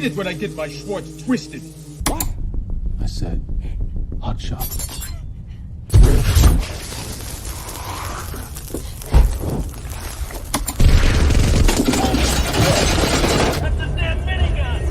hate it when I get my Schwartz twisted. What? I said, hot shot. That's a damn minigun!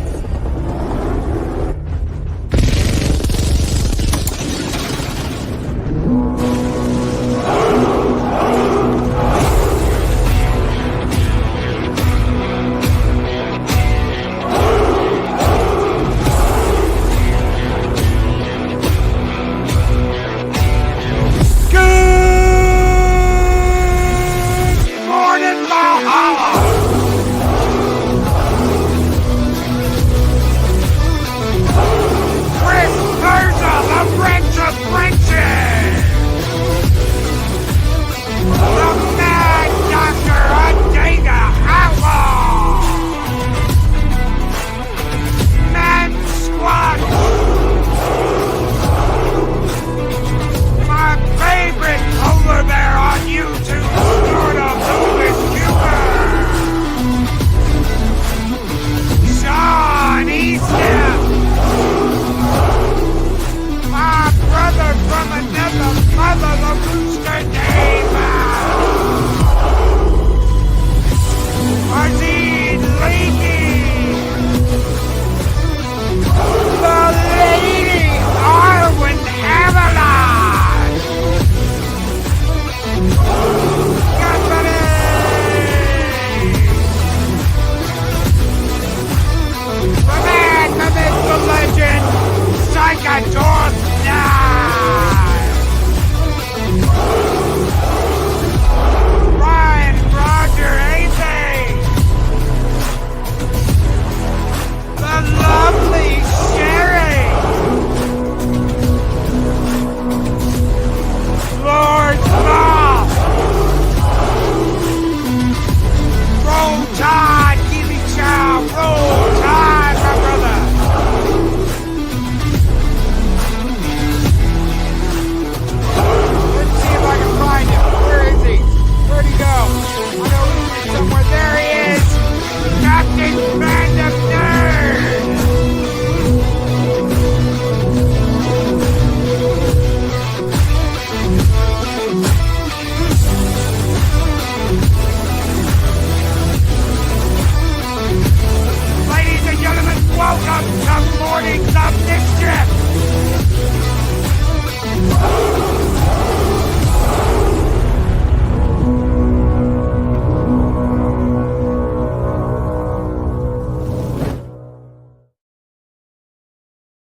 Welcome to Mornings of Mischief!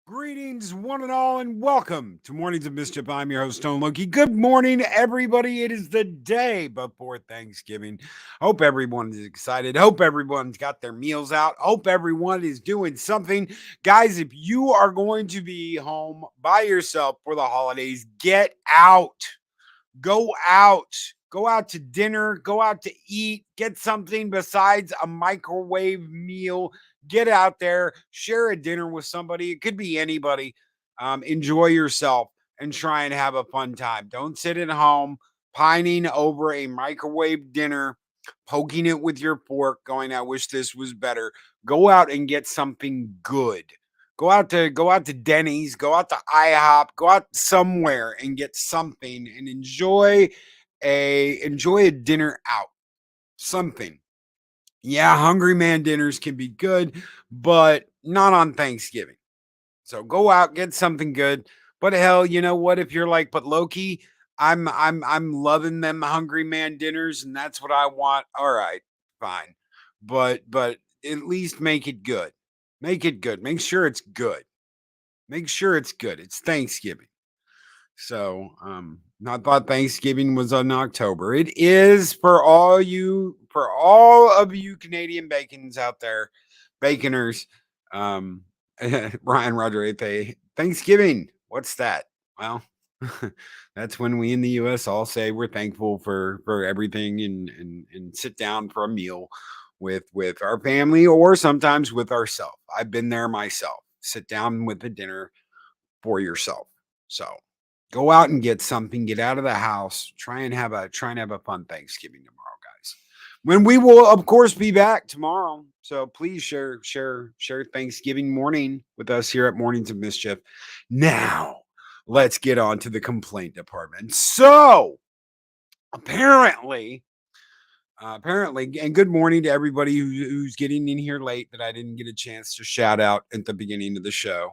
Greetings, one and all, and welcome to Mornings of Mischief. I'm your host, Stone Loki. Good morning, everybody. It is the day before Thanksgiving. Hope everyone is excited. Hope everyone's got their meals out. Hope everyone is doing something. Guys, if you are going to be home by yourself for the holidays, get out. Go out. Go out to dinner. Go out to eat. Get something besides a microwave meal. Get out there, share a dinner with somebody. It could be anybody. Enjoy yourself and try and have a fun time. Don't sit at home pining over a microwave dinner, poking it with your fork, going, I wish this was better. Go out and get something good. Go out to Denny's, go out to IHOP, go out somewhere and get something and enjoy a dinner out. Something. Yeah, hungry man dinners can be good, but not on Thanksgiving. So go out, get something good. But hell, you know what? If you're like, but Loki, I'm loving them hungry man dinners, and that's what I want. All right, fine. But at least make it good. Make it good. Make sure it's good. Make sure it's good. It's Thanksgiving. So, I thought Thanksgiving was in October. It is for all of you Canadian bacons out there, baconers. Ryan Roger Ape, Thanksgiving. What's that? Well, that's when we in the US all say we're thankful for everything and sit down for a meal with our family or sometimes with ourselves. I've been there myself. Sit down with a dinner for yourself. So go out and get something, get out of the house, try and have a fun Thanksgiving tomorrow, guys. when we will, of course, be back tomorrow. So please share Thanksgiving morning with us here at Mornings of Mischief. Now, let's get on to the complaint department. So, apparently, and good morning to everybody who's getting in here late that I didn't get a chance to shout out at the beginning of the show.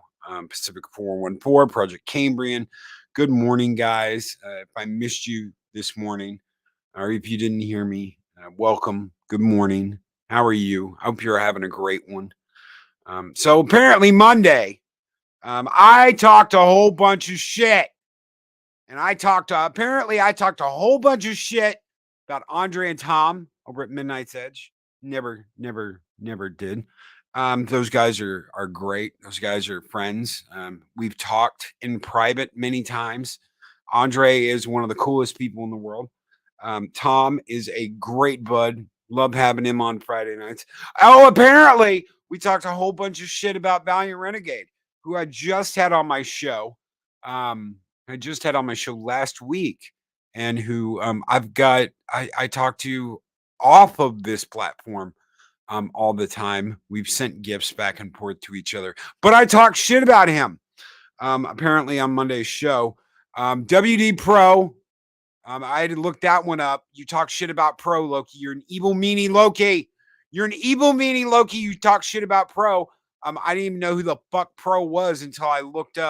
Pacific 414, Project Cambrian. Good morning, guys. If I missed you this morning, or if you didn't hear me, welcome. Good morning. How are you? I hope you're having a great one. So apparently Monday, I talked a whole bunch of shit. And I talked a whole bunch of shit about Andre and Tom over at Midnight's Edge. Never did. Those guys are great. Those guys are friends. We've talked in private many times. Andre is one of the coolest people in the world. Tom is a great bud. Love having him on Friday nights. Oh, apparently we talked a whole bunch of shit about Valiant Renegade, who I just had on my show. I just had on my show last week, and who I talk to off of this platform all the time. We've sent gifts back and forth to each other, but I talk shit about him. Apparently on Monday's show. WD Pro. I had to look that one up. You talk shit about Pro, Loki. You're an evil meanie, Loki. You're an evil meanie, Loki. You talk shit about Pro. I didn't even know who the fuck Pro was until I looked it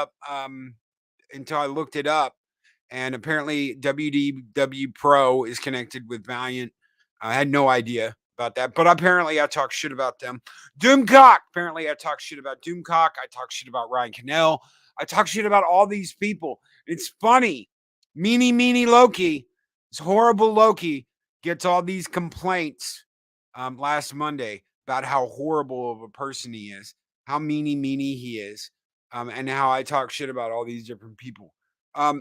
up. And apparently WDW Pro is connected with Valiant. I had no idea about that, but apparently I talk shit about them. Doomcock. Apparently I talk shit about Doomcock. I talk shit about Ryan Cannell. I talk shit about all these people. It's funny. Meanie Loki, this horrible Loki, gets all these complaints last Monday about how horrible of a person he is, how meanie he is, and how I talk shit about all these different people.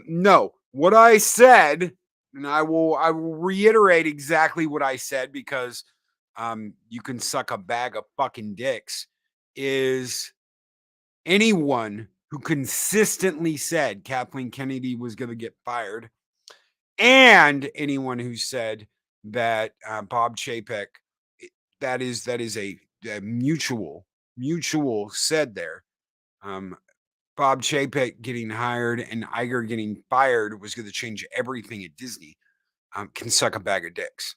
No, what I said, and I will reiterate exactly what I said because you can suck a bag of fucking dicks, is anyone who consistently said Kathleen Kennedy was going to get fired, and anyone who said that Bob Chapek, that is a mutual said there. Bob Chapek getting hired and Iger getting fired was going to change everything at Disney. Can suck a bag of dicks.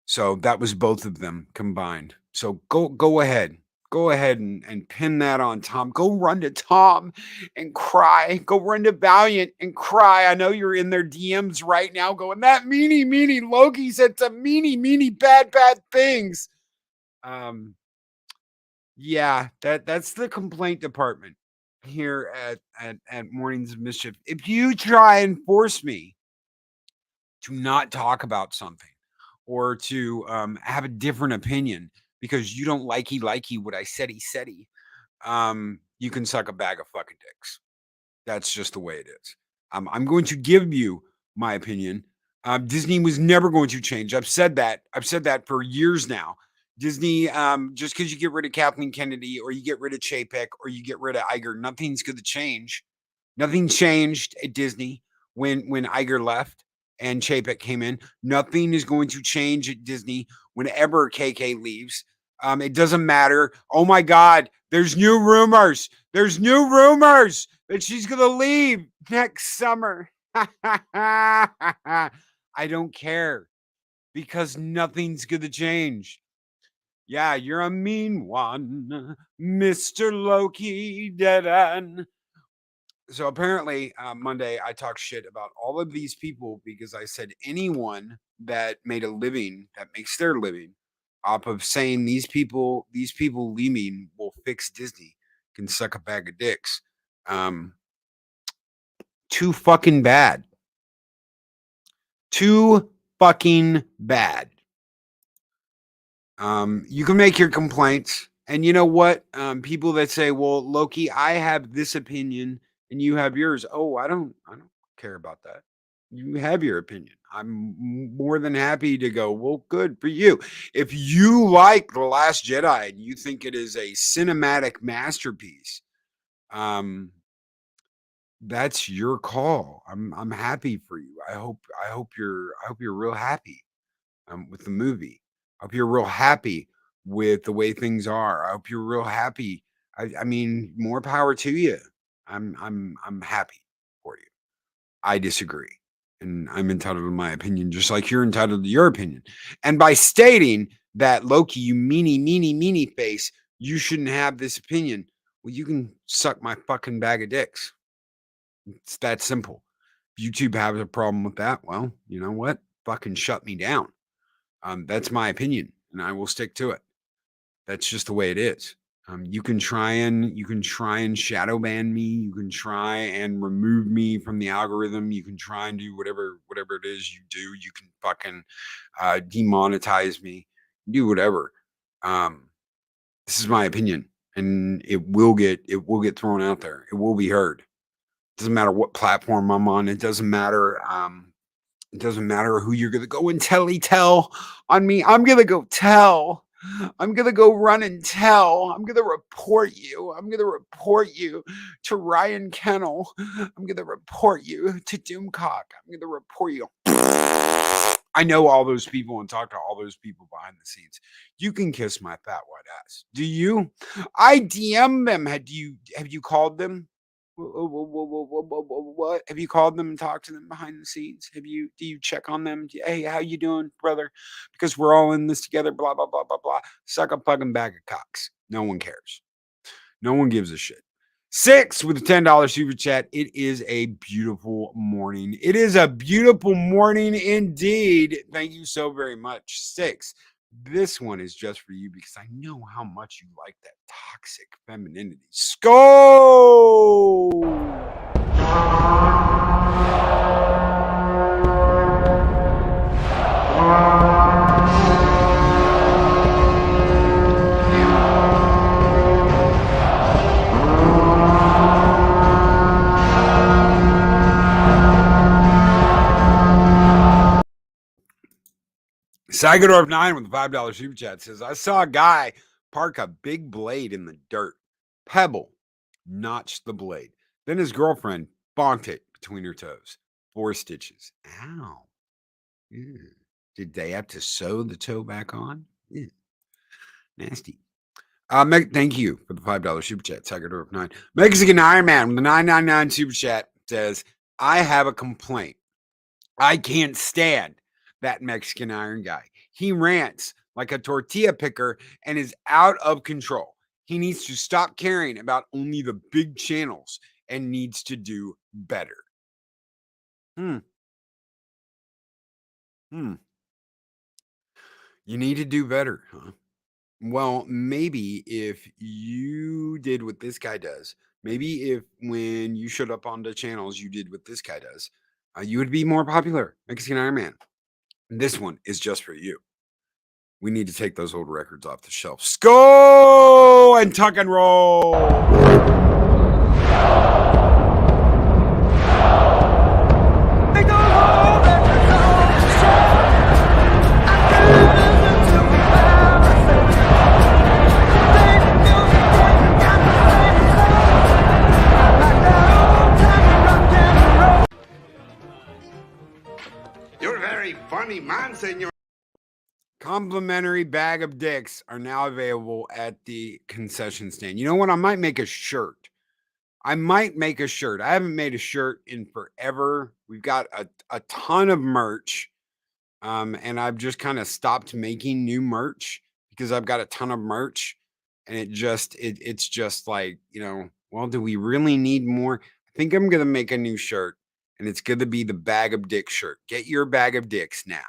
So that was both of them combined. So go ahead. Go ahead and pin that on Tom. Go run to Tom and cry. Go run to Valiant and cry. I know you're in their DMs right now going, that meanie Loki said some meanie bad things. Yeah, that's the complaint department here at Mornings of Mischief. If you try and force me to not talk about something or to have a different opinion because you don't likey what I said he, you can suck a bag of fucking dicks. That's just the way it is. I'm going to give you my opinion. Disney was never going to change. I've said that for years now. Disney, just because you get rid of Kathleen Kennedy or you get rid of Chapek or you get rid of Iger, nothing's going to change. Nothing changed at Disney when Iger left and Chapek came in. Nothing is going to change at Disney whenever KK leaves. It doesn't matter. Oh my God, there's new rumors. There's new rumors that she's going to leave next summer. I don't care because nothing's going to change. Yeah, you're a mean one, Mr. Loki Deadan. So apparently Monday I talked shit about all of these people because I said anyone that made a living, that makes their living off of saying these people leaving will fix Disney can suck a bag of dicks. Too fucking bad. Too fucking bad. You can make your complaints. And you know what? People that say, well, Loki, I have this opinion and you have yours. Oh, I don't care about that. You have your opinion. I'm more than happy to go, well, good for you. If you like The Last Jedi and you think it is a cinematic masterpiece, that's your call. I'm happy for you. I hope you're real happy. with the movie. I hope you're real happy with the way things are. I hope you're real happy. I mean, more power to you. I'm happy for you. I disagree. And I'm entitled to my opinion, just like you're entitled to your opinion. And by stating that, Loki, you meanie face, you shouldn't have this opinion. Well, you can suck my fucking bag of dicks. It's that simple. If YouTube has a problem with that, well, you know what? Fucking shut me down. That's my opinion, and I will stick to it. That's just the way it is. You can try and shadow ban me. You can try and remove me from the algorithm. You can try and do whatever it is you do. You can fucking demonetize me. Do whatever. This is my opinion, and it will get thrown out there. It will be heard. It doesn't matter what platform I'm on. It doesn't matter. It doesn't matter who you're gonna go and tell on me. I'm gonna go tell. I'm going to go run and tell. I'm going to report you. I'm going to report you to Ryan Kennel. I'm going to report you to Doomcock. I'm going to report you. I know all those people and talk to all those people behind the scenes. You can kiss my fat white ass. Do you? I DM them. Have you called them? What have you called them and talked to them behind the scenes? Do you check on them? Hey, how you doing, brother? Because we're all in this together. Blah blah blah blah blah. Suck a fucking bag of cocks. No one cares. No one gives a shit. 6 with a $10 super chat. It is a beautiful morning. It is a beautiful morning indeed. Thank you so very much. 6. This one is just for you because I know how much you like that toxic femininity. Skull! Sagadorf 9 with a $5 super chat says, I saw a guy park a big blade in the dirt. Pebble notched the blade. Then his girlfriend bonked it between her toes. 4 stitches. Ow. Ew. Did they have to sew the toe back on? Ew. Nasty. Thank you for the $5 super chat. Sagadorf 9. Mexican Iron Man with the 999 super chat says, I have a complaint. I can't stand that Mexican Iron guy. He rants like a tortilla picker and is out of control. He needs to stop caring about only the big channels and needs to do better. You need to do better, huh? Well, maybe if you did what this guy does, maybe if when you showed up on the channels, you did what this guy does, you would be more popular. Mexican Iron Man. This one is just for you. We need to take those old records off the shelf. Go and tuck and roll. You're a very funny man, senor. Complimentary bag of dicks are now available at the concession stand. You know what? I might make a shirt. I haven't made a shirt in forever. We've got a ton of merch. And I've just kind of stopped making new merch because I've got a ton of merch. And it's just like, well, do we really need more? I think I'm gonna make a new shirt, and it's gonna be the bag of dick shirt. Get your bag of dicks now.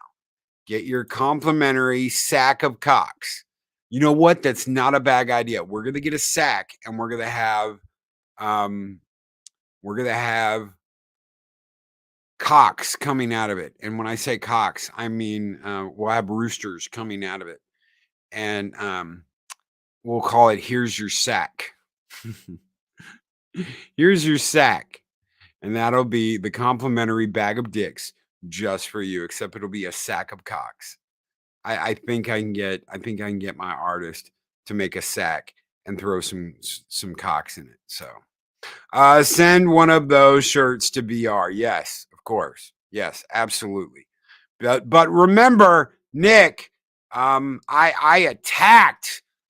Get your complimentary sack of cocks. You know what? That's not a bad idea. We're gonna get a sack, and we're gonna have cocks coming out of it. And when I say cocks, I mean we'll have roosters coming out of it, and we'll call it "Here's Your Sack." Here's your sack, and that'll be the complimentary bag of dicks just for you. Except it'll be a sack of cocks. I think I can get my artist to make a sack and throw some cocks in it. So send one of those shirts to BR. Yes, of course. Yes, absolutely. But remember, Nick, I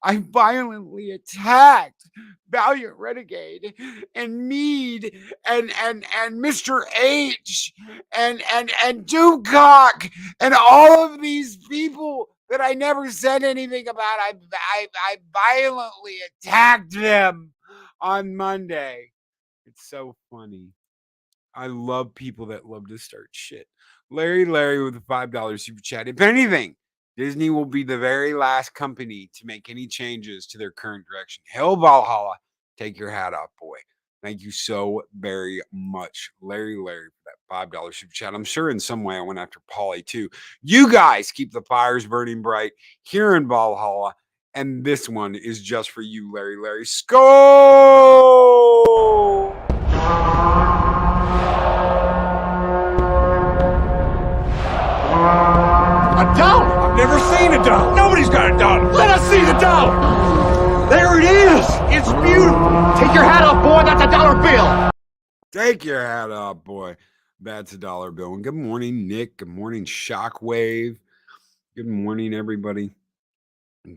violently attacked Valiant Renegade and Mead and Mr. H and Dewcock and all of these people that I never said anything about. I violently attacked them on Monday. It's so funny. I love people that love to start shit. Larry with a $5 super chat. If anything, Disney will be the very last company to make any changes to their current direction. Hell Valhalla, take your hat off, boy. Thank you so very much, Larry, for that $5 super chat. I'm sure in some way I went after Polly too. You guys keep the fires burning bright here in Valhalla. And this one is just for you, Larry. Skull! A dollar? I've never seen a dollar. Nobody's got a dollar. Let us see the dollar. There it is. It's beautiful. Take your hat off, boy. That's a dollar bill. Take your hat off, boy. That's a dollar bill. And good morning, Nick. Good morning, Shockwave. Good morning, everybody.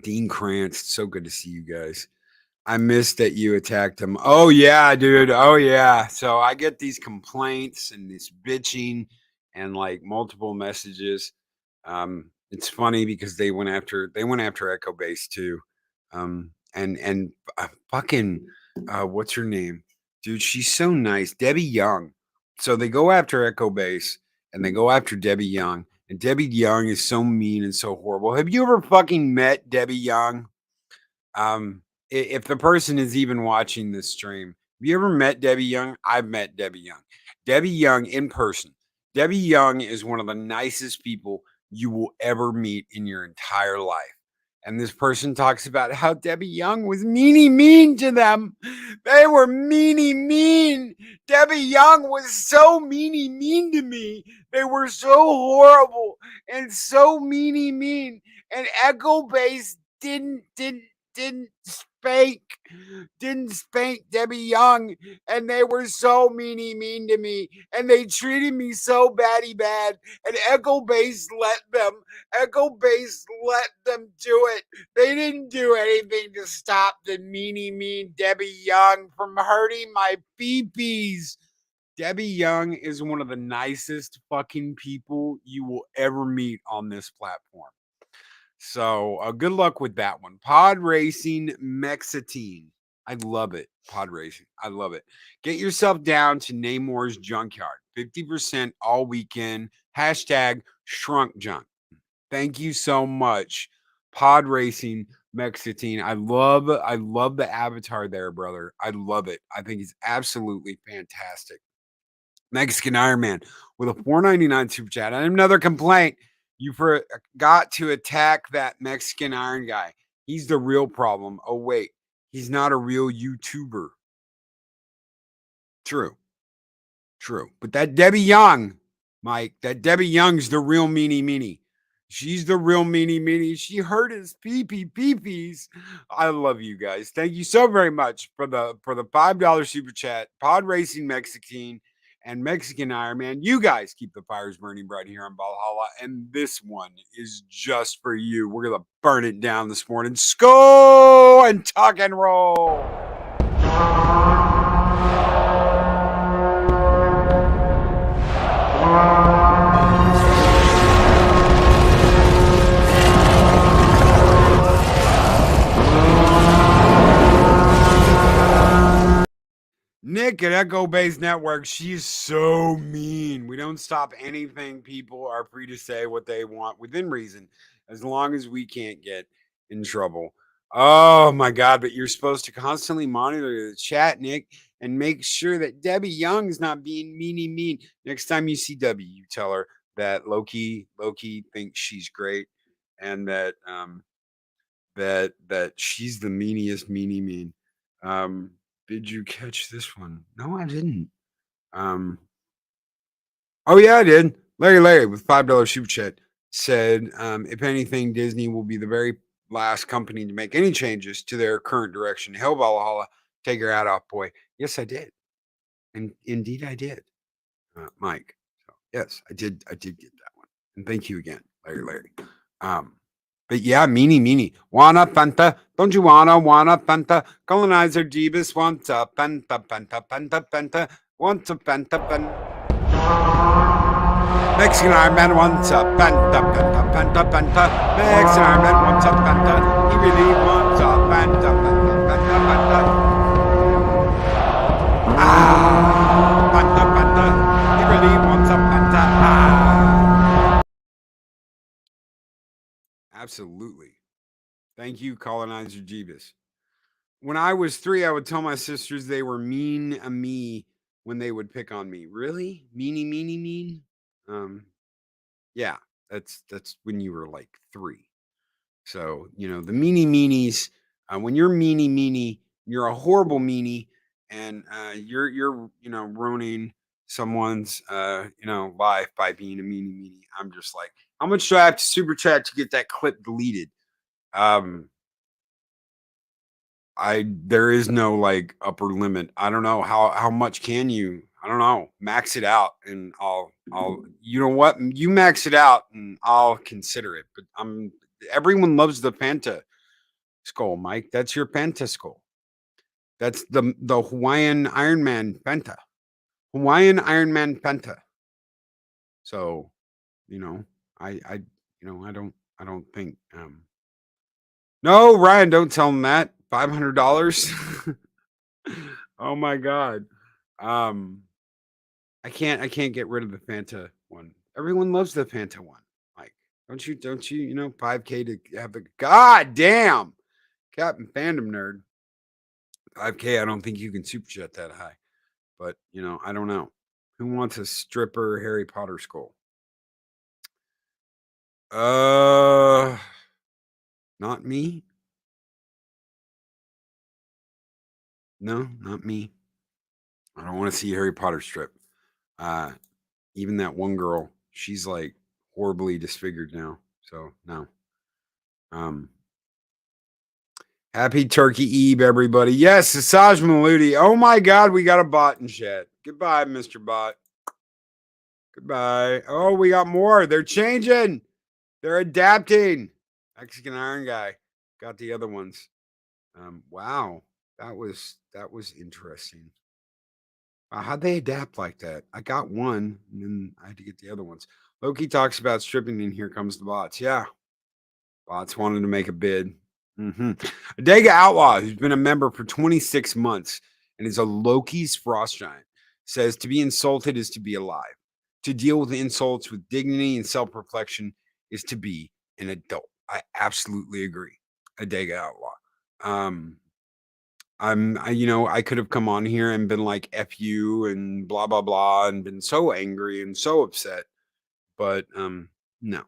Dean Krantz. So good to see you guys. I missed that you attacked him. Oh, yeah, dude. Oh, yeah. So I get these complaints and this bitching and like multiple messages. It's funny because they went after Echo Base too. And fucking what's her name? Dude, she's so nice. Debbie Young. So they go after Echo Base and they go after Debbie Young. And Debbie Young is so mean and so horrible. Have you ever fucking met Debbie Young? If the person is even watching this stream, have you ever met Debbie Young? I've met Debbie Young. Debbie Young in person. Debbie Young is one of the nicest people you will ever meet in your entire life. And this person talks about how Debbie Young was mean to them. They were mean. Debbie Young was so mean to me. They were so horrible and so mean. And Echo Base didn't spank Debbie Young, and they were so mean to me, and they treated me so bad, and Echo Base let them do it. They didn't do anything to stop the mean Debbie Young from hurting my peepees. Debbie Young is one of the nicest fucking people you will ever meet on this platform. So good luck with that one. Pod Racing Mexitine. I love it. Pod Racing. I love it. Get yourself down to Namor's Junkyard. 50% all weekend. Hashtag shrunk junk. Thank you so much. Pod Racing Mexitine. I love the avatar there, brother. I love it. I think it's absolutely fantastic. Mexican Iron Man with a $4.99 super chat. And another complaint. You forgot to attack that Mexican Iron guy. He's the real problem. Oh, wait. He's not a real YouTuber. True. But that Debbie Young, Mike, that Debbie Young's the real meanie. She's the real meanie. She hurt his peepees. I love you guys. Thank you so very much for the $5 super chat. Pod Racing Mexican and Mexican Iron Man. You guys keep the fires burning bright here in Valhalla, and this one is just for you. We're gonna burn it down this morning. Skull and tuck and roll. Nick at Echo Base Network, she's so mean. We don't stop anything. People are free to say what they want within reason, as long as we can't get in trouble. Oh my God, but you're supposed to constantly monitor the chat, Nick, and make sure that Debbie Young's not being mean. Next time you see Debbie, you tell her that Loki thinks she's great and that that she's the meaniest mean. Did you catch this one? No, I didn't. Oh yeah, I did. Larry with $5 super chat said, if anything, Disney will be the very last company to make any changes to their current direction. Hell Valhalla, take your hat off, boy. Yes, I did. And indeed I did. Mike. So yes, I did get that one. And thank you again, Larry. But yeah, meanie. Wanna Fanta? Don't you wanna Fanta? Colonizer Jeebus wants a Fanta. Wants a Fanta. Mexican Iron Man wants a Fanta. Mexican Iron Man wants a Fanta. He really wants a Fanta. Fanta. He really wants a Fanta. Absolutely. Thank you, Colonizer Jeebus. When I was 3, I would tell my sisters they were mean a me when they would pick on me. Really? Mean? Yeah, that's when you were like 3. So, the meanies, when you're meanie, you're a horrible meanie, and you're ruining someone's life by being a meanie. I'm just like, how much do I have to super chat to get that clip deleted? There is no like upper limit. I don't know how much can you, I don't know, max it out, and I'll you know what? You max it out and I'll consider it. But everyone loves the Fanta skull, Mike. That's your Fanta skull. That's the Hawaiian Iron Man Fanta. Hawaiian Iron Man Fanta. So, I I don't think no, Ryan, don't tell him that. $500. Oh my god. Um, I can't get rid of the Fanta one. Everyone loves the Fanta one. Like, don't you, 5K to have the god damn Captain Fandom nerd. 5K, I don't think you can super chat that high. But, I don't know. Who wants a stripper Harry Potter skull? Not me. No, not me. I don't want to see Harry Potter strip. Even that one girl, she's like horribly disfigured now. So no. Happy Turkey Eve, everybody. Yes, Asaj Maludi. Oh my God, we got a bot in chat. Goodbye, Mr. Bot. Goodbye. Oh, we got more. They're changing. They're adapting. Mexican Iron Guy got the other ones. Wow, that was interesting. How'd they adapt like that? I got one, and then I had to get the other ones. Loki talks about stripping, and here comes the bots. Yeah, bots wanted to make a bid. Adega Outlaw, who's been a member for 26 months and is a Loki's frost giant, says to be insulted is to be alive. To deal with insults with dignity and self-reflection is to be an adult. I absolutely agree. Adega Outlaw. I could have come on here and been like F you and blah blah blah and been so angry and so upset. But no.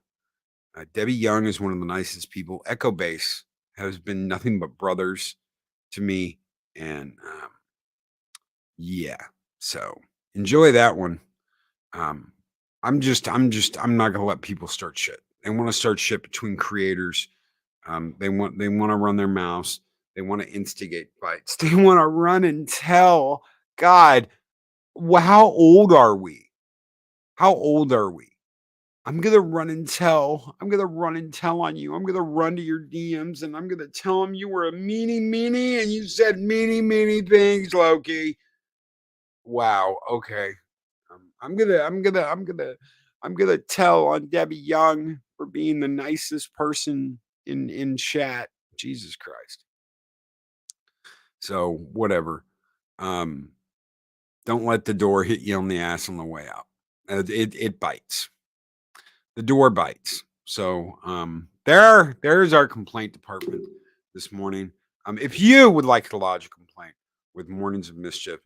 Debbie Young is one of the nicest people. Echo Base has been nothing but brothers to me. And yeah. So enjoy that one. I'm not gonna let people start shit. They want to start shit between creators. They want to run their mouths. They want to instigate fights. They want to run and tell. God, how old are we? How old are we? I'm gonna run and tell. I'm gonna run and tell on you. I'm gonna run to your DMs and I'm gonna tell them you were a meanie and you said meanie things, Loki. Wow. Okay. I'm gonna tell on Debbie Young for being the nicest person in chat. Jesus Christ. So whatever. Don't let the door hit you on the ass on the way out. It bites. The door bites. So there's our complaint department this morning. If you would like to lodge a complaint with Mornings of Mischief,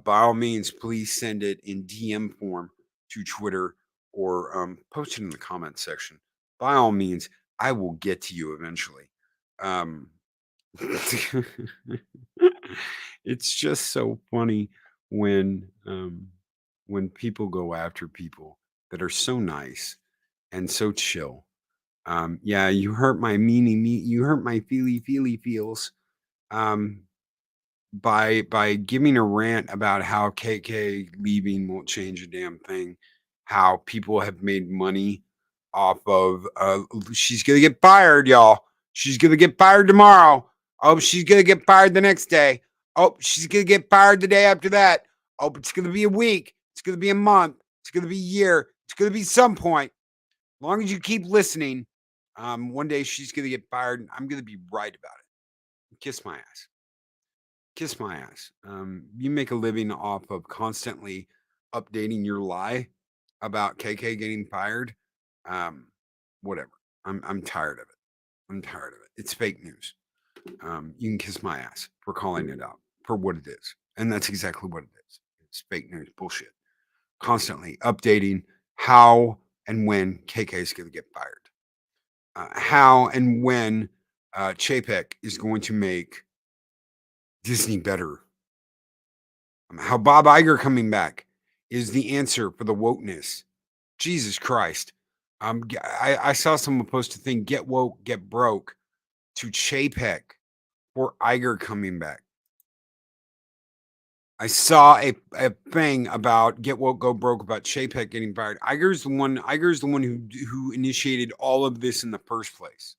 by all means, please send it in DM form to Twitter or post it in the comments section. By all means, I will get to you eventually. It's just so funny when people go after people that are so nice and so chill. Yeah, you hurt my you hurt my feely feels. By giving a rant about how KK leaving won't change a damn thing, how people have made money off of she's gonna get fired, y'all. She's gonna get fired tomorrow. Oh, she's gonna get fired the next day. Oh, she's gonna get fired the day after that. Oh, it's gonna be a week. It's gonna be a month. It's gonna be a year. It's gonna be some point. As long as you keep listening, one day she's gonna get fired, and I'm gonna be right about it. Kiss my ass. Kiss my ass. You make a living off of constantly updating your lie about KK getting fired. Whatever. I'm tired of it. I'm tired of it. It's fake news. You can kiss my ass for calling it out for what it is. And that's exactly what it is. It's fake news bullshit. Constantly updating how and when KK is going to get fired. How and when Chapek is going to make Disney better. How Bob Iger coming back is the answer for the wokeness. Jesus Christ. I saw someone post a thing, get woke, get broke, to Chapek for Iger coming back. I saw a thing about get woke, go broke about Chapek getting fired. Iger's the one who initiated all of this in the first place.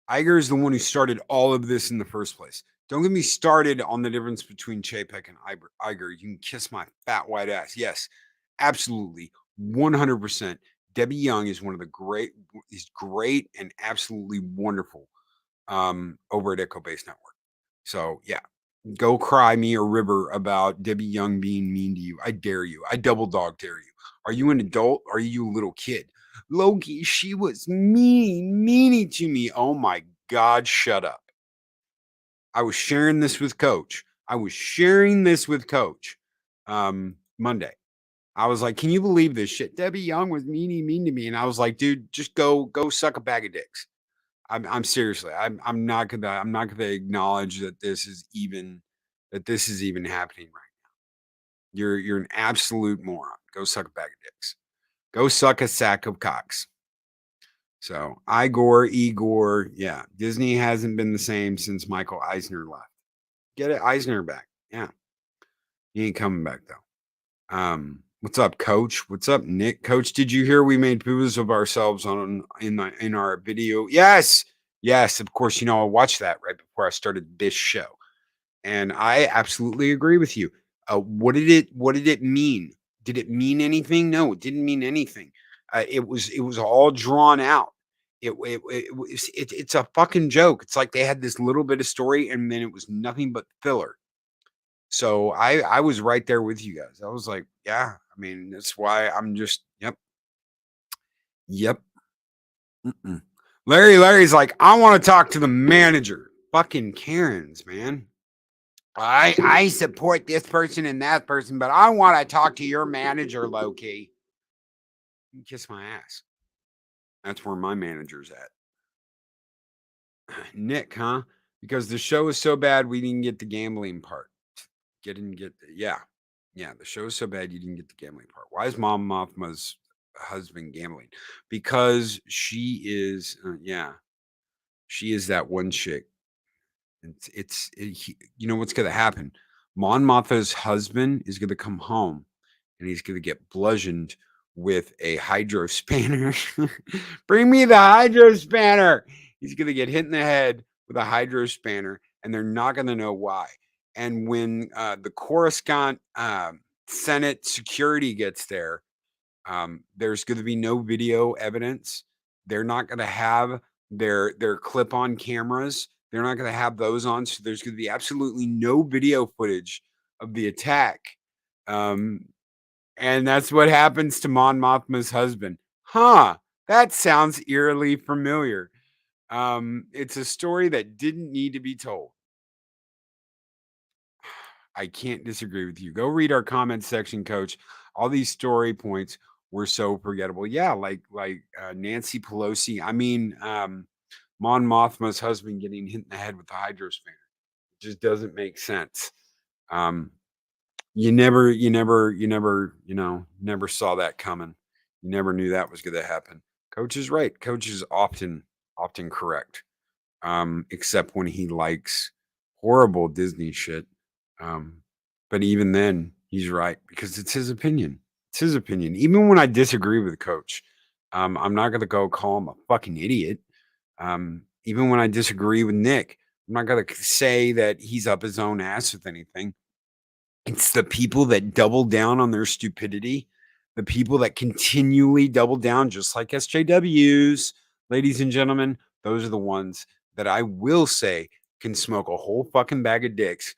Iger is the one who started all of this in the first place. Don't get me started on the difference between Chapek and Iger. You can kiss my fat white ass. Yes, absolutely, 100%. Debbie Young is great and absolutely wonderful over at Echo Base Network. So yeah, go cry me a river about Debbie Young being mean to you. I dare you. I double dog dare you. Are you an adult? Or are you a little kid? Loki, she was meanie to me. Oh my God, shut up. I was sharing this with Coach. Monday. I was like, can you believe this shit? Debbie Young was mean to me. And I was like, dude, just go suck a bag of dicks. I'm seriously, I'm not gonna acknowledge that this is even happening right now. You're an absolute moron. Go suck a bag of dicks. Go suck a sack of cocks. So Igor, yeah, Disney hasn't been the same since Michael Eisner left. Get it, Eisner back. Yeah, he ain't coming back though. What's up, Coach? What's up, Nick? Coach, did you hear we made poos of ourselves in our video? Yes, of course. I watched that right before I started this show, and I absolutely agree with you. What did it mean? Did it mean anything? No, it didn't mean anything. It was all drawn out. It's a fucking joke. It's like they had this little bit of story, and then it was nothing but filler. So I was right there with you guys. I was like, yeah, I mean, that's why I'm just, yep. Mm-mm. Larry's like, I want to talk to the manager. Fucking Karens, man. I support this person and that person, but I want to talk to your manager, Loki. You kiss my ass. That's where my manager's at. Nick, huh? Because the show is so bad, we didn't get the gambling part. Yeah. The show is so bad, you didn't get the gambling part. Why is Mom Mothma's husband gambling? Because she is, she is that one chick. You know what's going to happen? Mon Mothma's husband is going to come home and he's going to get bludgeoned with a hydro spanner. Bring me the hydro spanner. He's going to get hit in the head with a hydro spanner, and they're not going to know why. And when the Coruscant Senate security gets there, there's going to be no video evidence. They're not going to have their clip-on cameras. They're not going to have those on. So there's going to be absolutely no video footage of the attack. And that's what happens to Mon Mothma's husband. Huh. That sounds eerily familiar. It's a story that didn't need to be told. I can't disagree with you. Go read our comment section, Coach. All these story points were so forgettable. Yeah, like Nancy Pelosi. I mean, Mon Mothma's husband getting hit in the head with a hydro spanner. It just doesn't make sense. You never saw that coming. You never knew that was going to happen. Coach is right. Coach is often correct, except when he likes horrible Disney shit. But even then, he's right because it's his opinion. It's his opinion. Even when I disagree with Coach, I'm not going to go call him a fucking idiot. Even when I disagree with Nick, I'm not going to say that he's up his own ass with anything. It's the people that double down on their stupidity, the people that continually double down, just like SJWs, ladies and gentlemen. Those are the ones that I will say can smoke a whole fucking bag of dicks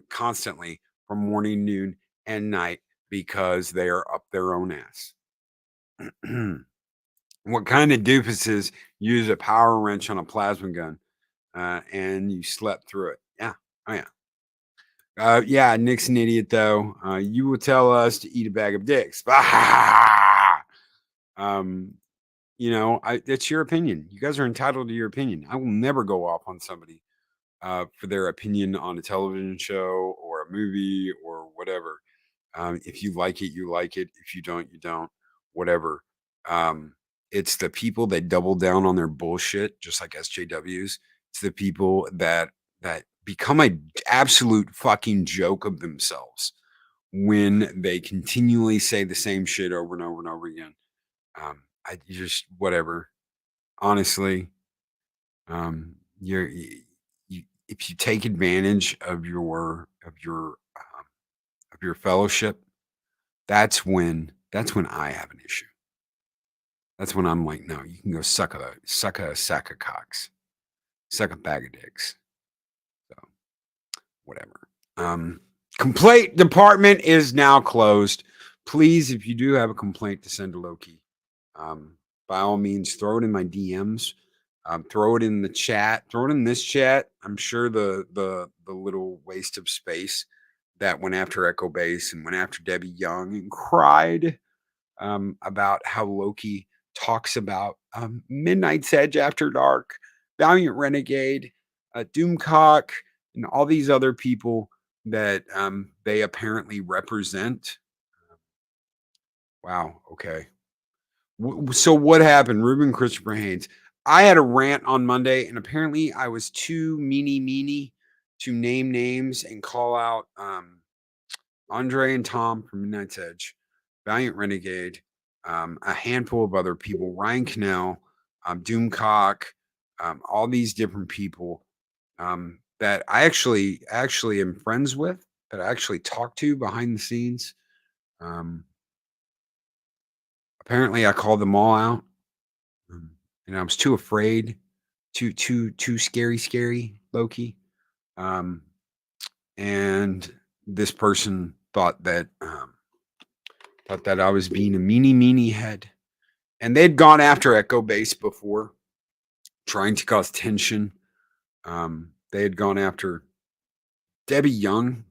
constantly from morning, noon, and night because they are up their own ass. What kind of doofuses use a power wrench on a plasma gun and you slept through it? Yeah. Oh, yeah. Yeah, Nick's an idiot, though. You will tell us to eat a bag of dicks. That's your opinion. You guys are entitled to your opinion. I will never go off on somebody for their opinion on a television show or a movie or whatever. If you like it, you like it. If you don't, you don't. Whatever. It's the people that double down on their bullshit, just like SJWs. It's the people that become a absolute fucking joke of themselves when they continually say the same shit over and over and over again. I just whatever. Honestly, if you take advantage of your fellowship, that's when I have an issue. That's when I'm like, no, you can go suck a sack of cocks, suck a bag of dicks. So whatever. Complaint department is now closed. Please, if you do have a complaint to send to Loki, by all means, throw it in my DMs. Throw it in the chat. Throw it in this chat. I'm sure the little waste of space that went after Echo Base and went after Debbie Young and cried about how Loki talks about Midnight's Edge After Dark, Valiant Renegade, Doomcock, and all these other people that they apparently represent. Wow. Okay. So what happened? Ruben Christopher Haynes. I had a rant on Monday, and apparently I was too meanie to name names and call out Andre and Tom from Midnight's Edge, Valiant Renegade, a handful of other people, Ryan Cannell, Doomcock, all these different people that I actually am friends with, that I actually talk to behind the scenes. Apparently, I called them all out, and I was too afraid, too scary, Loki. And this person thought that I was being a meanie head, and they'd gone after Echo Base before, trying to cause tension. They had gone after Debbie Young,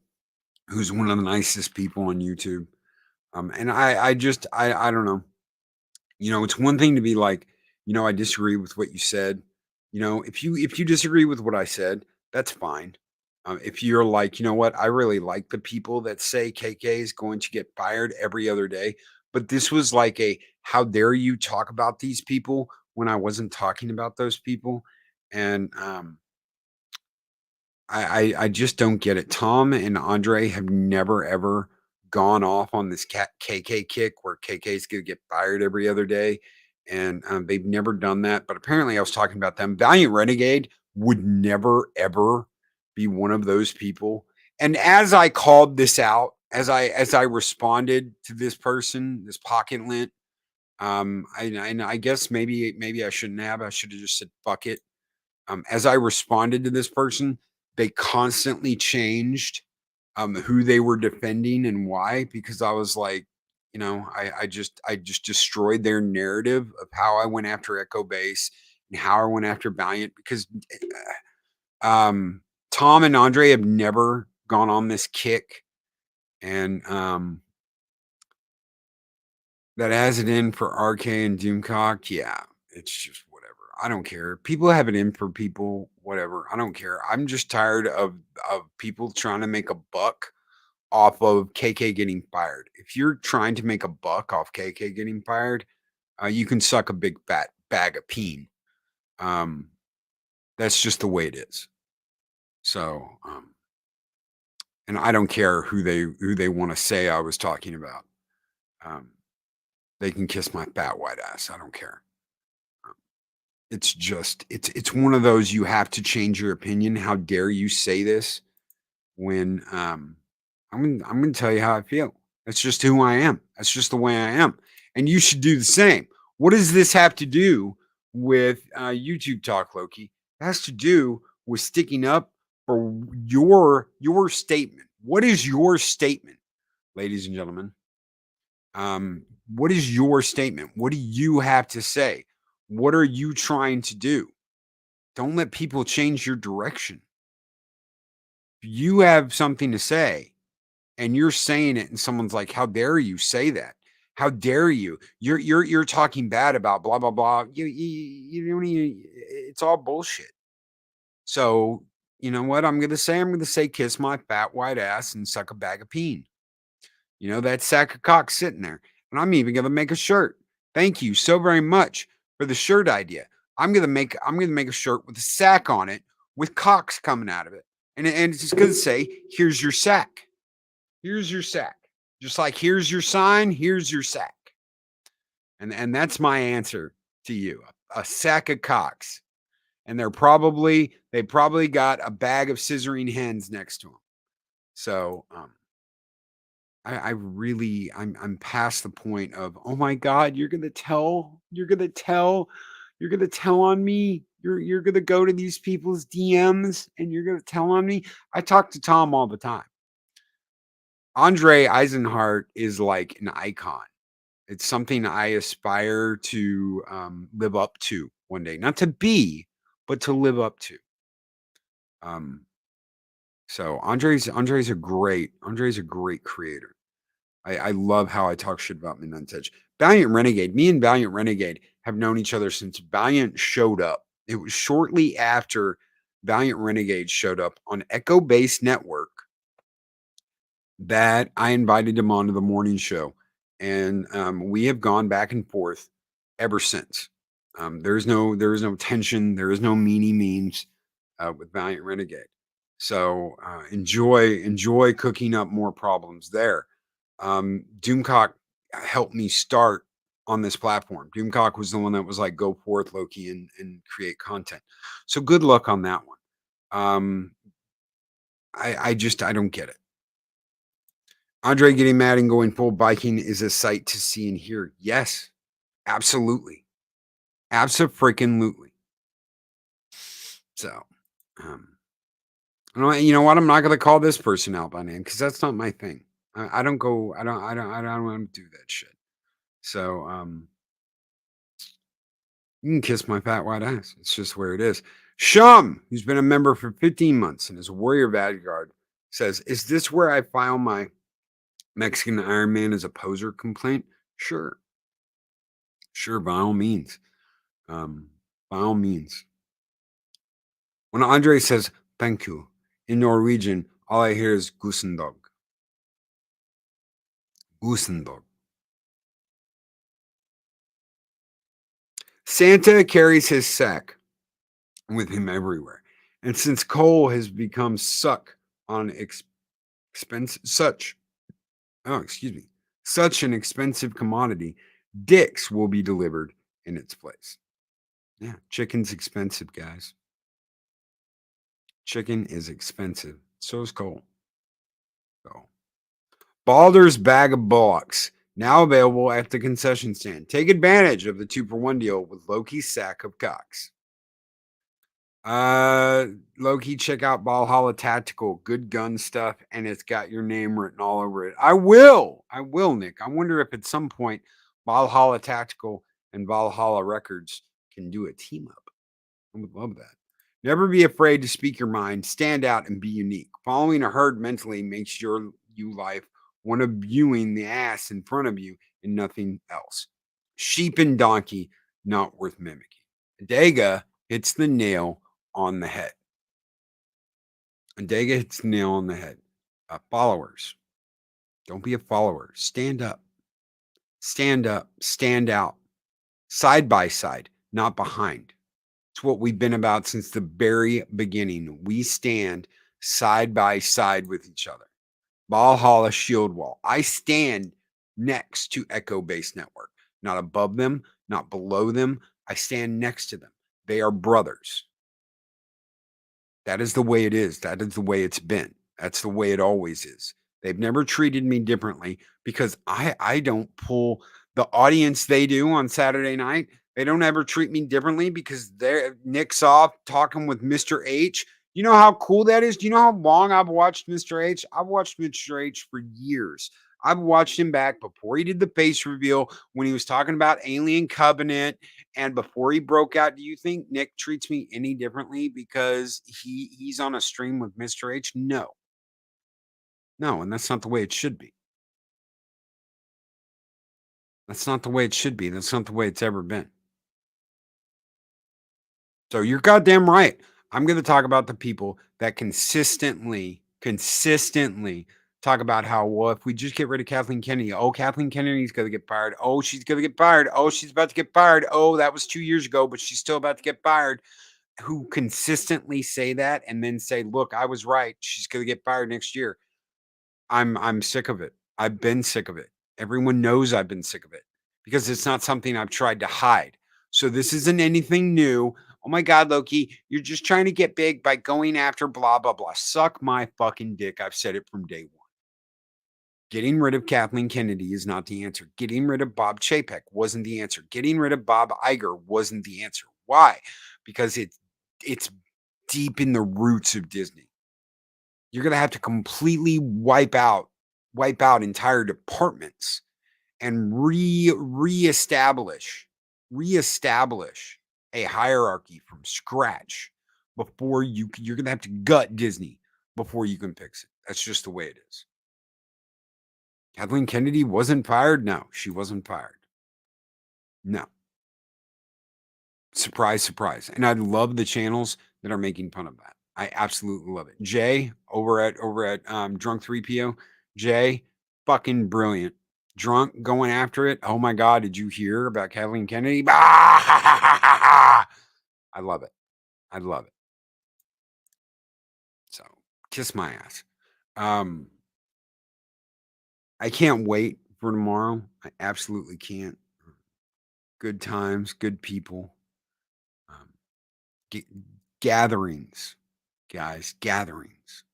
who's one of the nicest people on YouTube. And I don't know. It's one thing to be like, I disagree with what you said. If you disagree with what I said, that's fine. If you're like, you know what, I really like the people that say KK is going to get fired every other day, but this was like how dare you talk about these people when I wasn't talking about those people, and I just don't get it. Tom and Andre have never ever gone off on this KK kick where KK is going to get fired every other day, and they've never done that. But apparently, I was talking about them. Valiant Renegade would never ever be one of those people. And as I called this out, as I responded to this person, this pocket lint, I guess maybe I shouldn't have. I should have just said fuck it. As I responded to this person, they constantly changed who they were defending and why, because I was like, I just destroyed their narrative of how I went after Echo Base and how I went after Valiant, because Tom and Andre have never gone on this kick, and that has it in for RK and Doomcock. Yeah, it's just whatever. I don't care. People have it in for people, whatever. I don't care. I'm just tired of people trying to make a buck off of KK getting fired. If you're trying to make a buck off KK getting fired, you can suck a big fat bag of peen. That's just the way it is. So, and I don't care who they want to say I was talking about. they can kiss my fat white ass. I don't care. It's just, it's one of those, you have to change your opinion. How dare you say this when I'm gonna tell you how I feel. That's just who I am. That's just the way I am. And you should do the same. What does this have to do with YouTube talk, Loki? It has to do with sticking up for your statement. What is your statement, ladies and gentlemen? What is your statement? What do you have to say? What are you trying to do? Don't let people change your direction. If you have something to say and you're saying it and someone's like, how dare you say that? How dare you? You're talking bad about blah blah blah. You don't even, it's all bullshit. So you know what I'm gonna say? I'm gonna say kiss my fat white ass and suck a bag of peen. You know, that sack of cock sitting there. And I'm even gonna make a shirt. Thank you so very much for the shirt idea. I'm gonna make a shirt with a sack on it with cocks coming out of it. And it's just gonna say, here's your sack. Here's your sack. Just like here's your sign, here's your sack. And that's my answer to you. A sack of cocks. And they probably got a bag of scissoring hens next to them. So I'm past the point of, oh my God, you're gonna tell on me. You're gonna go to these people's DMs and you're gonna tell on me. I talk to Tom all the time. Andre Eisenhart is like an icon. It's something I aspire to live up to one day, not to be, but to live up to. So Andre's a great creator. I love how I talk shit about Midnight Edge. Valiant Renegade. Me and Valiant Renegade have known each other since Valiant showed up. It was shortly after Valiant Renegade showed up on Echo Base Network that I invited him onto the morning show. And we have gone back and forth ever since. There is no tension. There is no memes with Valiant Renegade. So enjoy cooking up more problems there. Doomcock helped me start on this platform. Doomcock was the one that was like, go forth, Loki, and create content. So good luck on that one. I don't get it. Andre getting mad and going full biking is a sight to see and hear. Yes, absolutely. Abso-freaking-lutely. So, you know what? I'm not going to call this person out by name because that's not my thing. I don't want to do that shit. So, you can kiss my fat white ass. It's just where it is. Shum, who's been a member for 15 months and is a Warrior Vanguard, says, is this where I file my Mexican Iron Man as a poser complaint? Sure, by all means. By all means. When Andre says thank you in Norwegian, all I hear is Gusendog. Gusendog. Santa carries his sack with him everywhere. And since coal has become such an expensive commodity, dicks will be delivered in its place. Yeah, chicken's expensive, guys. Chicken is expensive. So is coal. So, Baldur's Bag of Bullocks, now available at the concession stand. Take advantage of the 2-for-1 deal with Loki's sack of cocks. Loki, check out Valhalla Tactical. Good gun stuff, and it's got your name written all over it. I will, Nick. I wonder if at some point Valhalla Tactical and Valhalla Records can do a team up. I would love that. Never be afraid to speak your mind, stand out, and be unique. Following a herd mentally makes you life one of viewing the ass in front of you and nothing else. Sheep and donkey, not worth mimicking. Adega hits the nail on the head. Adega hits the nail on the head. Followers, don't be a follower. Stand up. Stand up. Stand out. Side by side, not behind. It's what we've been about since the very beginning. We stand side by side with each other. Valhalla Shield Wall. I stand next to Echo Base Network. not above them, not below them. I stand next to them. They are brothers. That is the way it is. That is the way it's been. That's the way it always is. They've never treated me differently because I don't pull the audience they do on Saturday night. They don't ever treat me differently because they're Nick's off talking with Mr. H. You know how cool that is? Do you know how long I've watched Mr. H? I've watched Mr. H for years. I've watched him back before he did the face reveal when he was talking about Alien Covenant and before he broke out. Do you think Nick treats me any differently because he's on a stream with Mr. H? No. No, and that's not the way it should be. That's not the way it should be. That's not the way it's ever been. So you're goddamn right. I'm going to talk about the people that consistently talk about how, well, if we just get rid of Kathleen Kennedy, oh, Kathleen Kennedy's going to get fired. Oh, she's going to get fired. Oh, she's about to get fired. Oh, that was 2 years ago, but she's still about to get fired. Who consistently say that and then say, look, I was right. She's going to get fired next year. I'm sick of it. I've been sick of it. Everyone knows I've been sick of it because it's not something I've tried to hide. So this isn't anything new. Oh my God, Loki, you're just trying to get big by going after blah, blah, blah. Suck my fucking dick. I've said it from day one. Getting rid of Kathleen Kennedy is not the answer. Getting rid of Bob Chapek wasn't the answer. Getting rid of Bob Iger wasn't the answer. Why? Because it's deep in the roots of Disney. You're going to have to completely wipe out entire departments and reestablish a hierarchy from scratch before you're going to have to gut Disney before you can fix it. That's just the way it is. Kathleen Kennedy wasn't fired. No, she wasn't fired. No. Surprise, surprise. And I love the channels that are making fun of that. I absolutely love it. Jay over at Drunk 3PO. Jay, fucking brilliant. Drunk going after it. Oh my God, did you hear about Kathleen Kennedy? I love it. I love it. So kiss my ass. I can't wait for tomorrow. I absolutely can't. Good times, good people. Gatherings, guys, gatherings.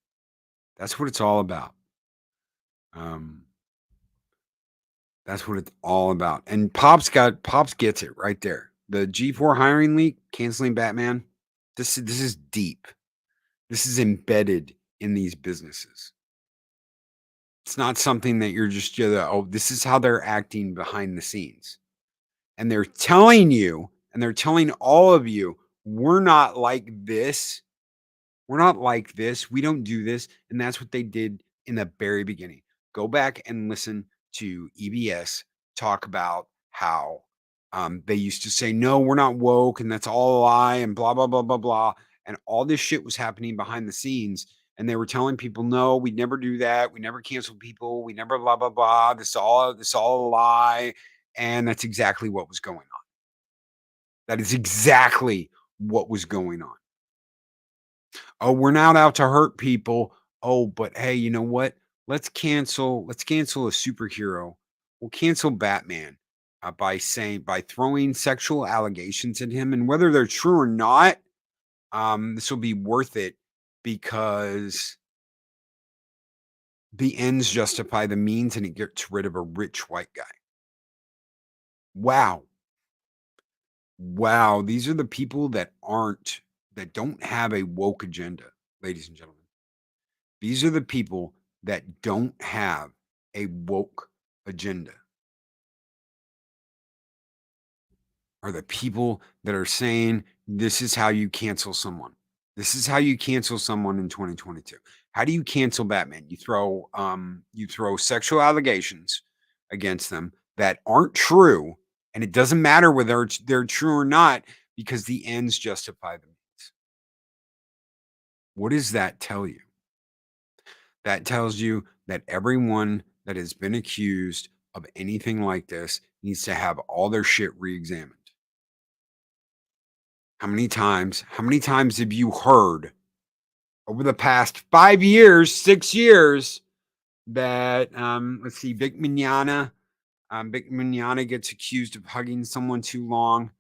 That's what it's all about. That's what it's all about. And Pops gets it right there. The G4 hiring leak, canceling Batman. This is deep. This is embedded in these businesses. It's not something that you're just, oh, this is how they're acting behind the scenes. And they're telling you, and they're telling all of you, we're not like this. We're not like this. We don't do this. And that's what they did in the very beginning. Go back and listen to EBS talk about how they used to say, no, we're not woke and that's all a lie and blah, blah, blah, blah, blah. And all this shit was happening behind the scenes. And they were telling people, no, we never do that. We never cancel people. We never blah, blah, blah. This all a lie. And that's exactly what was going on. That is exactly what was going on. Oh, we're not out to hurt people. Oh, but hey, you know what? Let's cancel a superhero. We'll cancel Batman by throwing sexual allegations at him. And whether they're true or not, this will be worth it because the ends justify the means and it gets rid of a rich white guy. Wow. Wow. These are the people that don't have a woke agenda, ladies and gentlemen. These are the people that don't have a woke agenda. Are the people that are saying this is how you cancel someone. This is how you cancel someone in 2022. How do you cancel Batman? You throw sexual allegations against them that aren't true, and it doesn't matter whether they're true or not because the ends justify the means. What does that tell you? That tells you that everyone that has been accused of anything like this needs to have all their shit re-examined. How many times have you heard over the past 5 years, 6 years that, let's see, Vic Mignogna Vic Mignogna gets accused of hugging someone too long,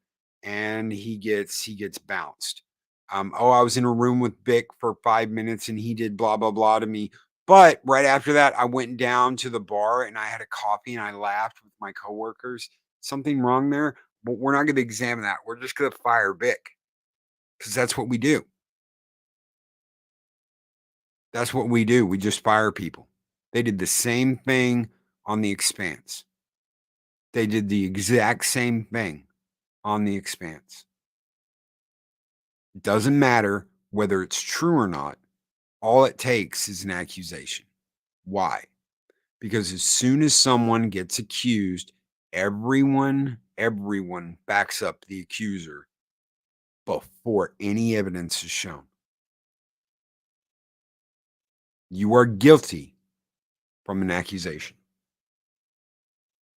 and he gets bounced. I was in a room with Vic for 5 minutes, and he did blah blah blah to me. But right after that, I went down to the bar and I had a coffee and I laughed with my coworkers. Something wrong there, but we're not going to examine that. We're just going to fire Vic because that's what we do. That's what we do. We just fire people. They did the same thing on The Expanse. They did the exact same thing on The Expanse. It doesn't matter whether it's true or not. All it takes is an accusation. Why? Because as soon as someone gets accused, everyone backs up the accuser before any evidence is shown. You are guilty from an accusation.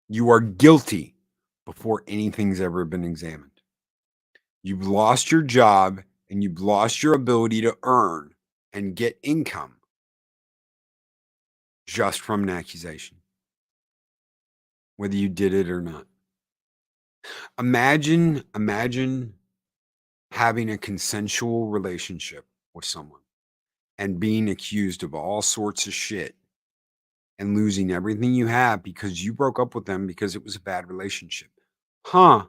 You are guilty before anything's ever been examined. You've lost your job and you've lost your ability to earn and get income just from an accusation, whether you did it or not. Imagine having a consensual relationship with someone and being accused of all sorts of shit and losing everything you have because you broke up with them because it was a bad relationship. I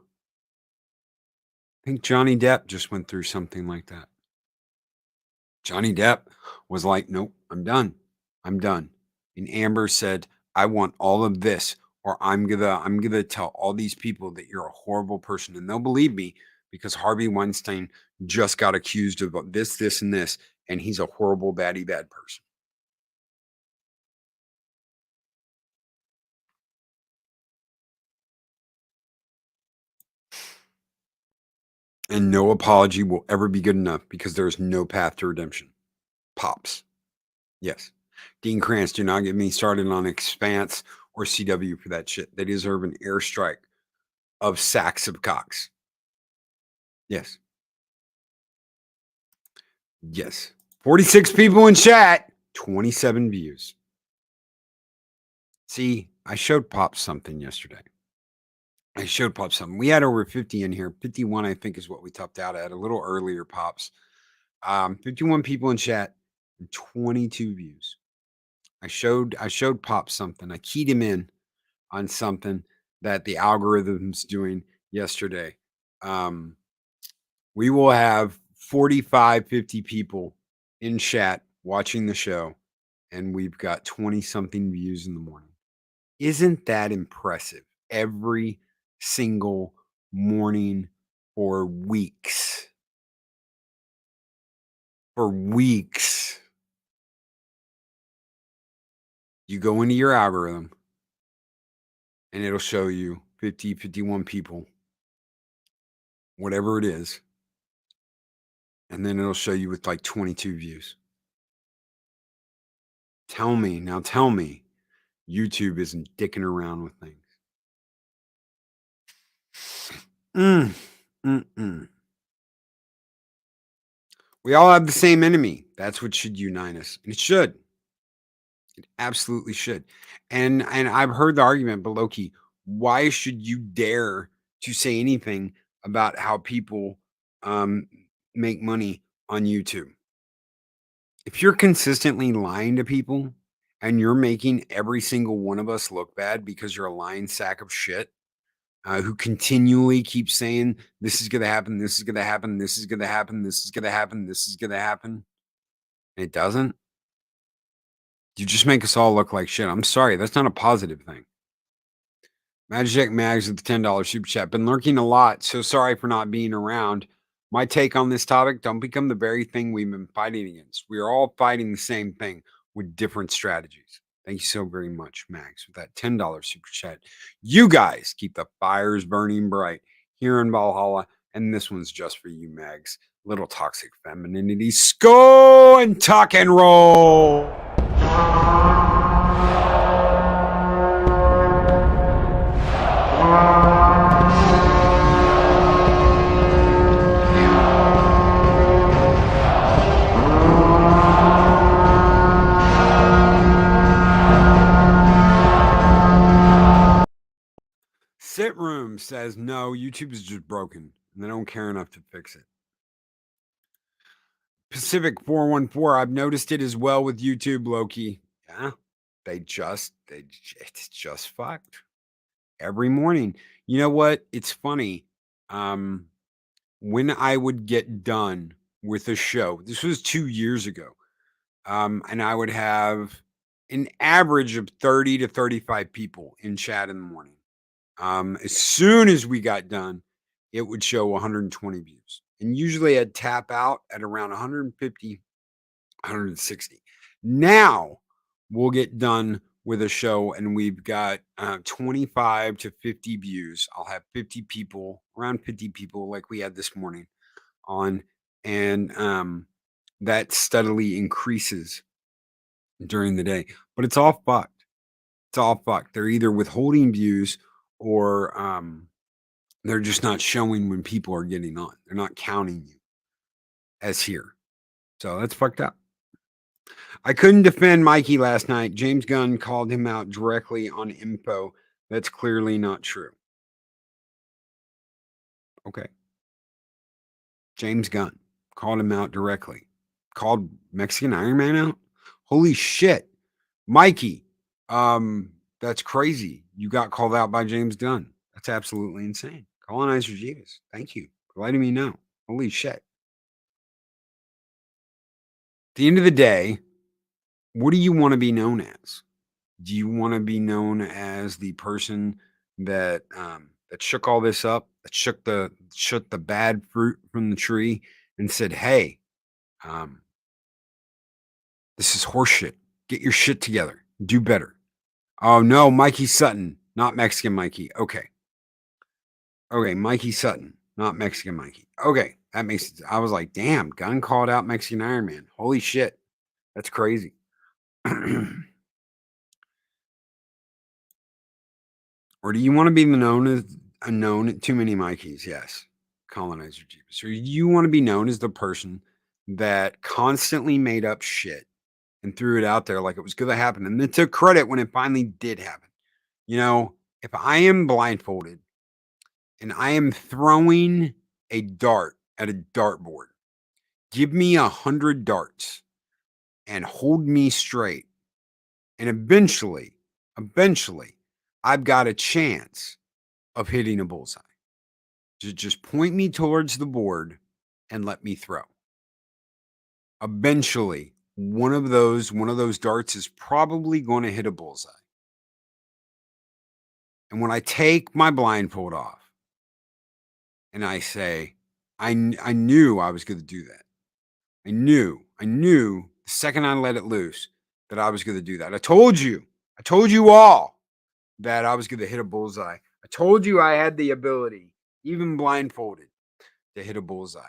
think Johnny Depp just went through something like that. Johnny Depp was like, nope, I'm done. And Amber said, I want all of this, or I'm gonna tell all these people that you're a horrible person. And they'll believe me because Harvey Weinstein just got accused of this, and this, and he's a horrible, bad person. And no apology will ever be good enough because there is no path to redemption. Pops. Yes. Dean Krantz, do not get me started on Expanse or CW for that shit. They deserve an airstrike of sacks of cocks. Yes. 46 people in chat, 27 views. See, I showed Pops something yesterday. We had over 50 in here. 51, I think, is what we topped out at. A little earlier, Pops. 51 people in chat, and 22 views. I showed Pops something. I keyed him in on something that the algorithm's doing yesterday. We will have 45, 50 people in chat watching the show, and we've got 20-something views in the morning. Isn't that impressive? Every single morning for weeks. You go into your algorithm, and it'll show you 50, 51 people, whatever it is. And then it'll show you with like 22 views. Tell me, YouTube isn't dicking around with things. We all have the same enemy. That's what should unite us. And it should. It absolutely should. And I've heard the argument, but Loki, why should you dare to say anything about how people make money on YouTube? If you're consistently lying to people and you're making every single one of us look bad because you're a lying sack of shit who continually keeps saying, this is going to happen, this is going to happen, this is going to happen, this is going to happen, this is going to happen, and it doesn't, you just make us all look like shit. I'm sorry. That's not a positive thing. Magic Mags with the $10 super chat. Been lurking a lot, so sorry for not being around. My take on this topic, don't become the very thing we've been fighting against. We are all fighting the same thing with different strategies. Thank you so very much, Mags, with that $10 super chat. You guys keep the fires burning bright here in Valhalla, and this one's just for you, Mags. Little toxic femininity. Go and tuck and roll. says, no, YouTube is just broken and they don't care enough to fix it. Pacific 414, I've noticed it as well with YouTube, Loki. Yeah, it's just fucked every morning. You know what? It's funny. When I would get done with a show, this was 2 years ago, and I would have an average of 30 to 35 people in chat in the morning. As soon as we got done, it would show 120 views. And usually I'd tap out at around 150, 160. Now we'll get done with a show and we've got 25 to 50 views. I'll have 50 people, around 50 people like we had this morning on. And that steadily increases during the day. But it's all fucked. It's all fucked. They're either withholding views or they're just not showing when people are getting on. They're not counting you as here. So that's fucked up. I couldn't defend Mikey last night. James Gunn called him out directly on info that's clearly not true. Okay. James Gunn called him out directly. Called Mexican Iron Man out? Holy shit. Mikey, that's crazy. You got called out by James Gunn. That's absolutely insane. Colonizer Jeeves, thank you for letting me know. Holy shit. At the end of the day, what do you want to be known as? Do you want to be known as the person that that shook all this up, that shook the bad fruit from the tree and said, "Hey, this is horseshit. Get your shit together. Do better." Oh no, Mikey Sutton, not Mexican Mikey. Okay, Mikey Sutton, not Mexican Mikey. Okay, that makes sense. I was like, damn, Gunn called out Mexican Iron Man. Holy shit, that's crazy. Or do you want to be known as too many Mikeys? Yes. Colonizer Jeeps. Or you want to be known as the person that constantly made up shit and threw it out there like it was going to happen and then took credit when it finally did happen. You know, if I am blindfolded and I am throwing a dart at a dartboard, give me 100 darts and hold me straight. And eventually, I've got a chance of hitting a bullseye. Just point me towards the board and let me throw. Eventually, one of those darts is probably going to hit a bullseye. And when I take my blindfold off and I say, I knew I was going to do that. I knew the second I let it loose that I was going to do that. I told you all that I was going to hit a bullseye. I told you I had the ability, even blindfolded, to hit a bullseye.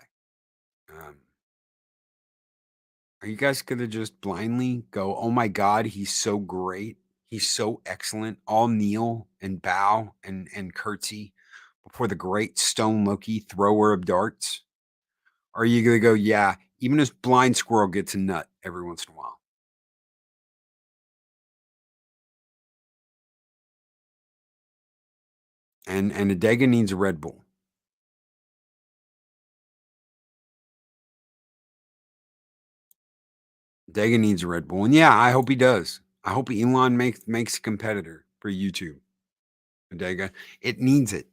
Are you guys going to just blindly go, oh my God, he's so great. He's so excellent. All kneel and bow and curtsy before the great Stone Loki, thrower of darts? Or are you going to go, yeah, even a blind squirrel gets a nut every once in a while? And Adega needs a Red Bull. Adega needs a Red Bull. And yeah, I hope he does. I hope Elon makes a competitor for YouTube. Adega. It needs it.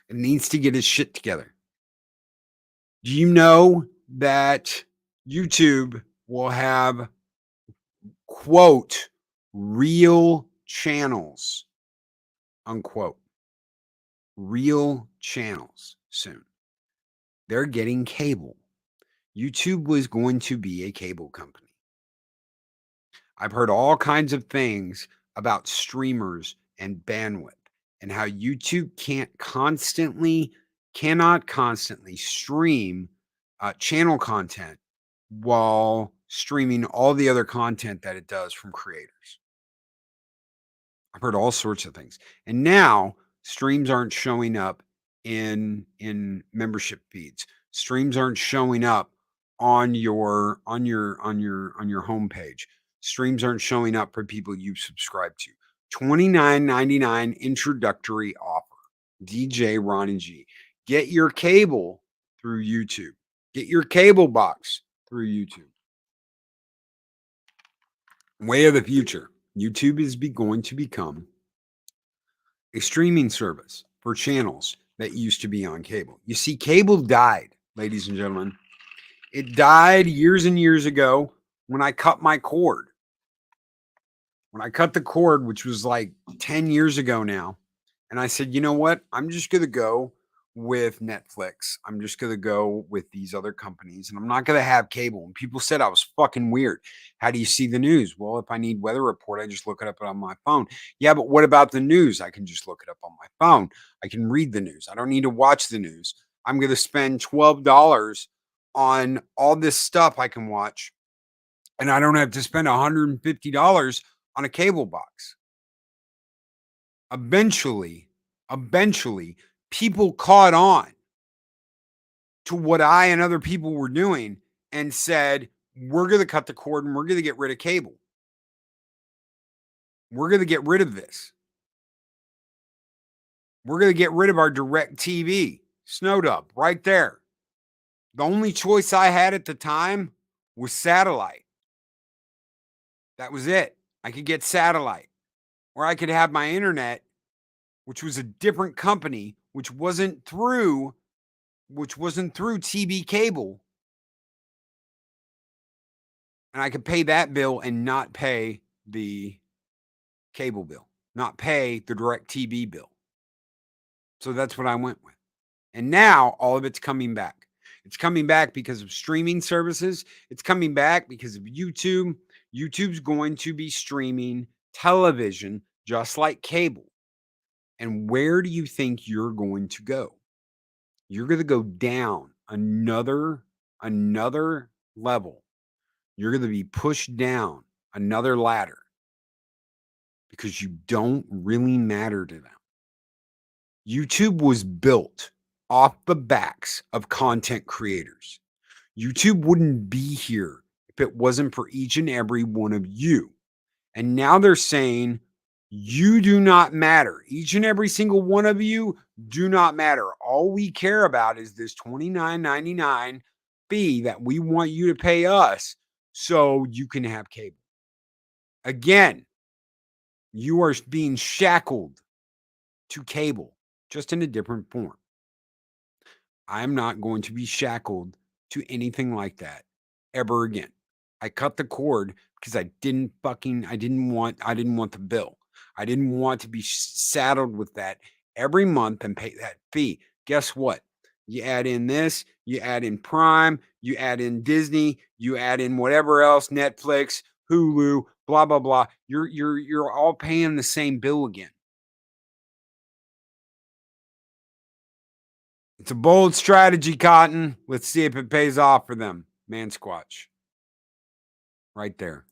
It needs to get his shit together. Do you know that YouTube will have, quote, real channels, unquote, real channels soon? They're getting cable. YouTube was going to be a cable company. I've heard all kinds of things about streamers and bandwidth and how YouTube cannot constantly stream channel content while streaming all the other content that it does from creators. I've heard all sorts of things. And now streams aren't showing up in membership feeds. Streams aren't showing up on your homepage. Streams aren't showing up for people you subscribe to. $29.99 introductory offer. DJ Ronnie G. Get your cable through YouTube. Get your cable box through YouTube. Way of the future. YouTube is going to become a streaming service for channels that used to be on cable. You see, cable died, ladies and gentlemen. It died years and years ago when I cut my cord. When I cut the cord, which was like 10 years ago now, and I said, you know what? I'm just going to go with Netflix. I'm just going to go with these other companies, and I'm not going to have cable. And people said I was fucking weird. How do you see the news? Well, if I need weather report, I just look it up on my phone. Yeah, but what about the news? I can just look it up on my phone. I can read the news. I don't need to watch the news. I'm going to spend $12 on all this stuff I can watch, and I don't have to spend $150 on a cable box. Eventually, people caught on to what I and other people were doing and said, we're going to cut the cord and we're going to get rid of cable. We're going to get rid of this. We're going to get rid of our direct TV. Snowed up right there. The only choice I had at the time was satellite. That was it. I could get satellite, or I could have my internet, which was a different company, which wasn't through TB cable. And I could pay that bill and not pay the cable bill, not pay the direct TV bill. So that's what I went with. And now all of it's coming back. It's coming back because of streaming services. It's coming back because of YouTube. YouTube's going to be streaming television just like cable. And where do you think you're going to go? You're going to go down another level. You're going to be pushed down another ladder because you don't really matter to them. YouTube was built off the backs of content creators. YouTube wouldn't be here if it wasn't for each and every one of you. And now they're saying you do not matter. Each and every single one of you do not matter. All we care about is this $29.99 fee that we want you to pay us so you can have cable. Again, you are being shackled to cable, just in a different form. I'm not going to be shackled to anything like that ever again. I cut the cord because I didn't want the bill. I didn't want to be saddled with that every month and pay that fee. Guess what? You add in this, you add in Prime, you add in Disney, you add in whatever else, Netflix, Hulu, blah blah blah. You're all paying the same bill again. It's a bold strategy, Cotton. Let's see if it pays off for them. Man Squatch. Right there.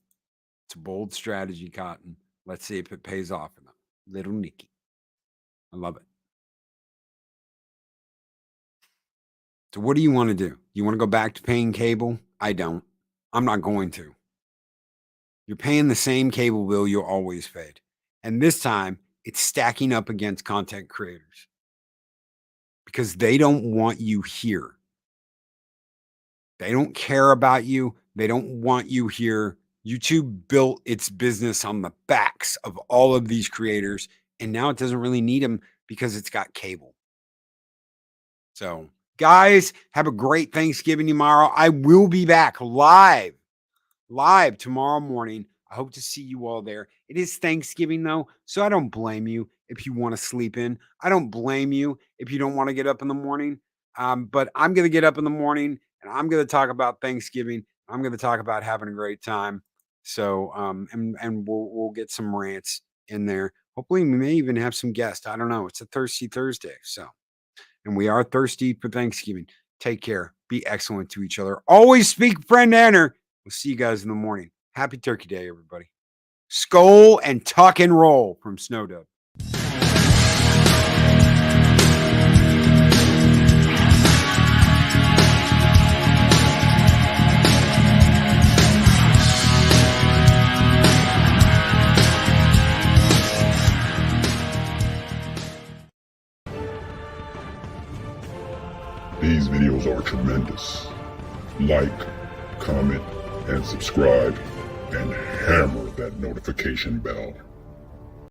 It's a bold strategy, Cotton. Let's see if it pays off for them. Little Nikki. I love it. So what do you want to do? You want to go back to paying cable? I don't. I'm not going to. You're paying the same cable bill you always paid. And this time, it's stacking up against content creators. Because they don't want you here. They don't care about you. They don't want you here. YouTube built its business on the backs of all of these creators, and now it doesn't really need them because it's got cable. So, guys, have a great Thanksgiving tomorrow. I will be back live tomorrow morning. I hope to see you all there. It is Thanksgiving, though, so I don't blame you if you want to sleep in. I don't blame you if you don't want to get up in the morning. But I'm going to get up in the morning, and I'm going to talk about Thanksgiving. I'm going to talk about having a great time. So, and we'll get some rants in there. Hopefully, we may even have some guests. I don't know. It's a Thirsty Thursday. So, and we are thirsty for Thanksgiving. Take care. Be excellent to each other. Always speak friend honor. We'll see you guys in the morning. Happy Turkey Day, everybody. Skol and tuck and roll from Snowdub. These videos are tremendous. Like, comment, and subscribe, and hammer that notification bell.